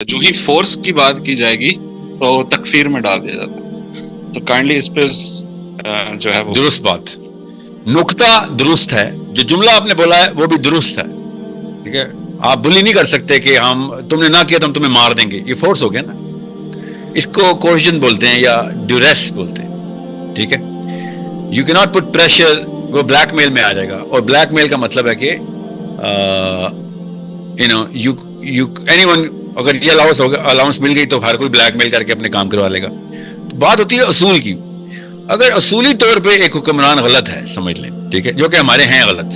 جو ہی فورس کی بات کی جائے گی تو تکفیر میں ڈال دیا جاتا ہے. تو کائنڈلی اس پہ جو ہے وہ درست بات، نقطہ درست ہے، جو جملہ آپ نے بولا ہے وہ بھی درست ہے. ٹھیک ہے، آپ بلی نہیں کر سکتے کہ ہم تم نے نہ کیا تو ہم تمہیں مار دیں گے، یہ فورس ہو گیا نا. اس کو کوشن بولتے ہیں یا ڈیوریس بولتے ہیں. ٹھیک ہے، یو کی ناٹ پٹ پریشر، وہ بلیک میل میں آ جائے گا. اور بلیک میل کا مطلب ہے کہ اینی ون، اگر یہ الاؤنس مل گئی تو ہر کوئی بلیک میل کر کے اپنے کام کروا لے گا. بات ہوتی ہے اصول کی. اگر اصولی طور پہ ایک حکمران غلط ہے سمجھ لیں، ٹھیک ہے، جو کہ ہمارے ہیں غلط،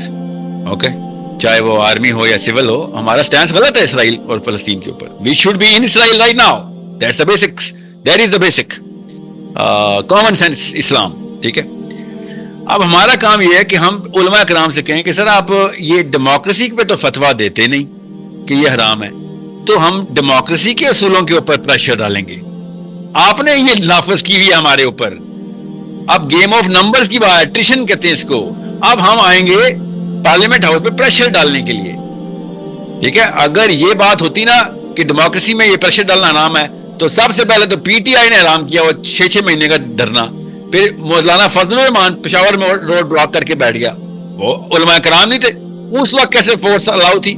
اوکے، چاہے وہ آرمی ہو یا سول ہو، ہمارا سٹینس غلط ہے اسرائیل اور فلسطین کے اوپر. We should be in Israel right now. That's the basics, that is the basic common sense Islam. ٹھیک ہے، اب ہمارا کام یہ ہے کہ ہم علماء کرام سے کہیں کہ سر آپ یہ ڈیموکریسی پہ تو فتویٰ دیتے نہیں کہ یہ حرام ہے، تو ہم ڈیموکریسی کے اصولوں کے اوپر پریشر ڈالیں گے. آپ نے یہ نافذ کی ہوئی ہے ہمارے اوپر. اب گیم آف نمبرز کی بات، ایٹریشن کہتے ہیں اس کو. اب ہم آئیں گے پارلیمنٹ ہاؤس پہ پریشر ڈالنے کے لیے. ٹھیک ہے، اگر یہ بات ہوتی نا کہ ڈیموکریسی میں یہ پریشر ڈالنا حرام ہے، تو سب سے پہلے تو پی ٹی آئی نے حرام کیا وہ 6 مہینے کا دھرنا. پھر مولانا فضل الرحمان پشاور میں روڈ بلاک کر کے بیٹھ گیا. وہ علماء کرام نہیں تھے اس وقت، کیسے فورس الاؤ تھی؟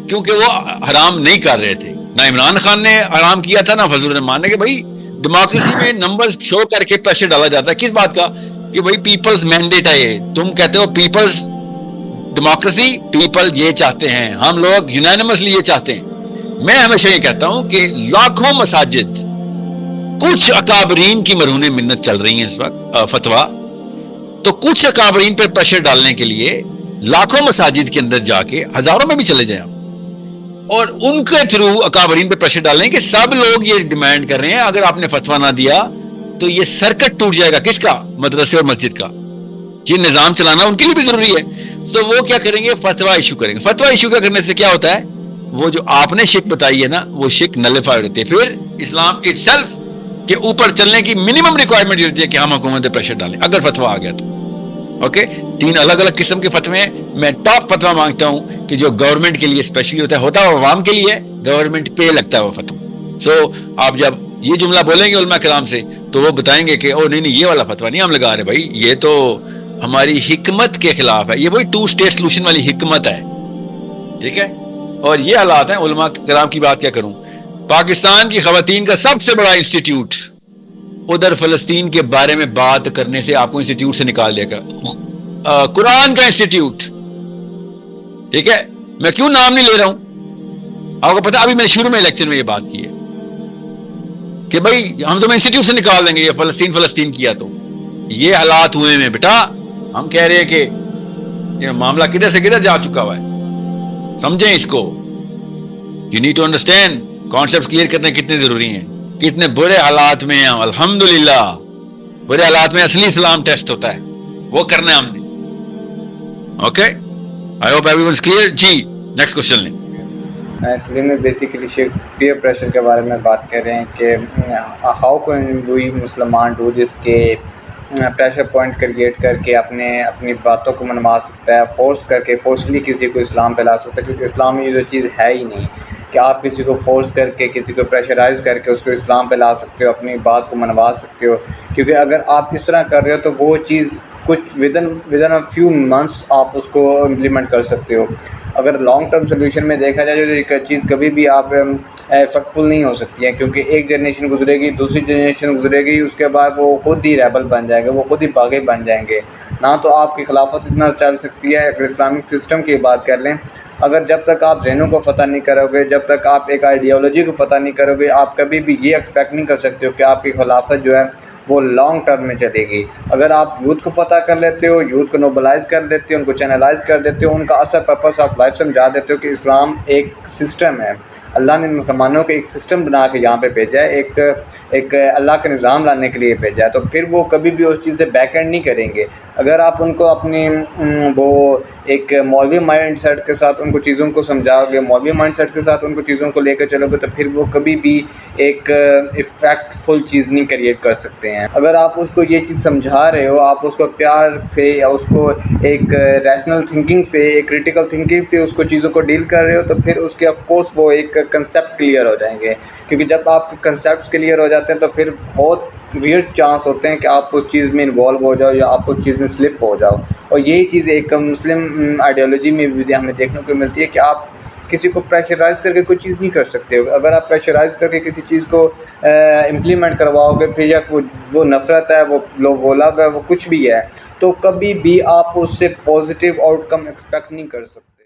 کیونکہ وہ حرام نہیں کر رہے تھے. نہ عمران خان نے حرام کیا تھا، نہ فضل الرحمان نے. کہ بھائی ڈیموکریسی میں نمبرز شو کر کے پریشر ڈالا جاتا ہے کس بات کا؟ کہ بھائی پیپلز مینڈیٹ ہے یہ. تم کہتے ہو پیپلز ڈیموکریسی، پیپل یہ چاہتے ہیں، ہم لوگ یونانیمسلی یہ چاہتے ہیں. میں ہمیشہ یہ کہتا ہوں کہ لاکھوں مساجد، کچھ اکابرین کی مرہون منت چل رہی ہیں اس وقت فتویٰ، تو کچھ اکابرین پر پریشر ڈالنے کے لیے لاکھوں مساجد کے اندر جا کے، ہزاروں میں بھی چلے جائیں اور ان کے تھرو اکابرین پہ پریشر ڈالیں کہ سب لوگ یہ ڈیمانڈ کر رہے ہیں اگر آپ نے فتویٰ نہ دیا تو یہ سرکٹ ٹوٹ جائے گا. کس کا؟ مدرسے اور مسجد کا. یہ نظام چلانا ان کے لیے بھی ضروری ہے. تو وہ کیا کریں گے؟ فتویٰ ایشو کریں گے. فتویٰ ایشو کرنے سے کیا ہوتا ہے؟ وہ جو آپ نے شک بتائی ہے نا، وہ شک نلیفائی ہوتی ہے. پھر اسلام اٹ سیلف کے اوپر چلنے کی منیمم ریکوائرمنٹ ہوتی ہے کہ ہم حکومت پہ پریشر ڈالیں اگر فتویٰ آ گیا تو. اوکے، 3 الگ الگ قسم کے فتوے ہیں. میں ٹاپ فتویٰ مانگتا ہوں کہ جو گورنمنٹ کے لیے اسپیشلی ہوتا ہے وہ عوام کے لیے، گورنمنٹ پہ لگتا ہے وہ فتویٰ. سو آپ جب یہ جملہ بولیں گے علماء کرام سے تو وہ بتائیں گے کہ او نہیں یہ والا فتویٰ نہیں ہم لگا رہے بھائی، یہ تو ہماری حکمت کے خلاف ہے. یہ وہی 2 اسٹیٹ سولوشن والی حکمت ہے. ٹھیک ہے، اور یہ حالات ہیں. علماء کرام کی بات کیا کروں، پاکستان کی خواتین کا سب سے بڑا انسٹیٹیوٹ ادھر فلسطین کے بارے میں بات کرنے سے آپ کو انسٹیٹیوٹ سے نکال دے گا. قرآن کا انسٹیٹیوٹ. ٹھیک ہے، میں کیوں نام نہیں لے رہا ہوں، آپ کو پتا ابھی میں شروع میں لیکچر میں یہ بات کی ہے کہ بھائی ہم تمہیں انسٹیٹیوٹ سے نکال دیں گے یہ فلسطین کیا. تو یہ حالات ہوئے میں بیٹا ہم کہہ رہے ہیں کہ معاملہ کدھر سے کدھر جا چکا ہوا ہے. سمجھیں اس کو. You need to understand, concept clear کرنے کتنے ضروری ہیں. کتنے برے حالات میں ہیں. الحمدللہ برے حالات میں اصلی اسلام ٹیسٹ ہوتا ہے، وہ کرنا ہے ہم نے. Okay, I hope everyone is clear. جی نیکسٹ کوشچن لیں. ایکچولی میں بیسیکلی پیئر پریشر کے بارے میں بات کر رہے ہیں کہ ہاؤ کین وی مسلمان ڈو دس، کہ پریشر پوائنٹ کریٹ کر کے اپنی باتوں کو منوا سکتا ہے، فورس کر کے فورسلی کسی کو اسلام پہ لا سکتا ہے. کیونکہ اسلام میں یہ جو چیز ہے ہی نہیں کہ آپ کسی کو فورس کر کے، کسی کو پریشرائز کر کے اس کو اسلام پہ لا سکتے ہو، اپنی بات کو منوا سکتے ہو. کیونکہ اگر آپ اس طرح کر رہے ہو تو وہ چیز کچھ ودن اے فیو منتھس آپ اس کو امپلیمنٹ کر سکتے ہو. اگر لانگ ٹرم سولوشن میں دیکھا جائے تو ایک چیز کبھی بھی آپ افیکٹفل نہیں ہو سکتی ہے. کیونکہ ایک جنریشن گزرے گی، دوسری جنریشن گزرے گی، اس کے بعد وہ خود ہی ریبل بن جائے گا، وہ خود ہی باغی بن جائیں گے. نہ تو آپ کی خلافت اتنا چل سکتی ہے. اگر اسلامک سسٹم کی بات کر لیں، اگر جب تک آپ ذہنوں کو فتح نہیں کرو گے، جب تک آپ ایک آئیڈیالوجی کو فتح نہیں کرو گے، آپ کبھی بھی یہ ایکسپیکٹ نہیں کر سکتے ہو کہ آپ کی خلافت جو ہے وہ لانگ ٹرم میں چلے گی. اگر آپ یوتھ کو فتح کر لیتے ہو، یوتھ کو نوبلائز کر دیتے ہو، ان کو چینلائز کر دیتے ہو، ان کا اصل پرپس آپ لائف سمجھا دیتے ہو کہ اسلام ایک سسٹم ہے. اللہ نے مسلمانوں کو ایک سسٹم بنا کے یہاں پہ بھیجا ہے، ایک اللہ کا نظام لانے کے لیے بھیجا ہے. تو پھر وہ کبھی بھی اس چیز سے بیک اینڈ نہیں کریں گے. اگر آپ ان کو اپنی وہ ایک مولوی مائنڈ سیٹ کے ساتھ ان کو چیزوں کو سمجھاؤ گے، مولوی مائنڈ سیٹ کے ساتھ ان کو چیزوں کو لے کر چلو گے، تو پھر وہ کبھی بھی ایک افیکٹ فل چیز نہیں کریٹ کر سکتے ہیں۔ اگر آپ اس کو یہ چیز سمجھا رہے ہو، آپ اس کو پیار سے یا اس کو ایک ریشنل تھنکنگ سے، ایک کریٹیکل تھنکنگ سے اس کو چیزوں کو ڈیل کر رہے ہو، تو پھر اس کے آف کورس وہ ایک کنسیپٹ کلیئر ہو جائیں گے، کیونکہ جب آپ کے کنسیپٹس کلیئر ہو جاتے ہیں تو پھر بہت ریئر چانس ہوتے ہیں کہ آپ اس چیز میں انوالو ہو جاؤ یا آپ اس چیز میں سلپ ہو جاؤ۔ اور یہی چیز ایک مسلم آئیڈیالوجی میں بھی ہمیں دیکھنے کو ملتی ہے کہ آپ کسی کو پریشرائز کر کے کوئی چیز نہیں کر سکتے ہو۔ اگر آپ پریشرائز کر کے کسی چیز کو امپلیمنٹ کرواؤ گے، پھر یا وہ نفرت ہے، وہ لو ہے، وہ کچھ بھی ہے، تو کبھی بھی آپ اس سے پازیٹیو آؤٹ کم ایکسپیکٹ نہیں کر سکتے۔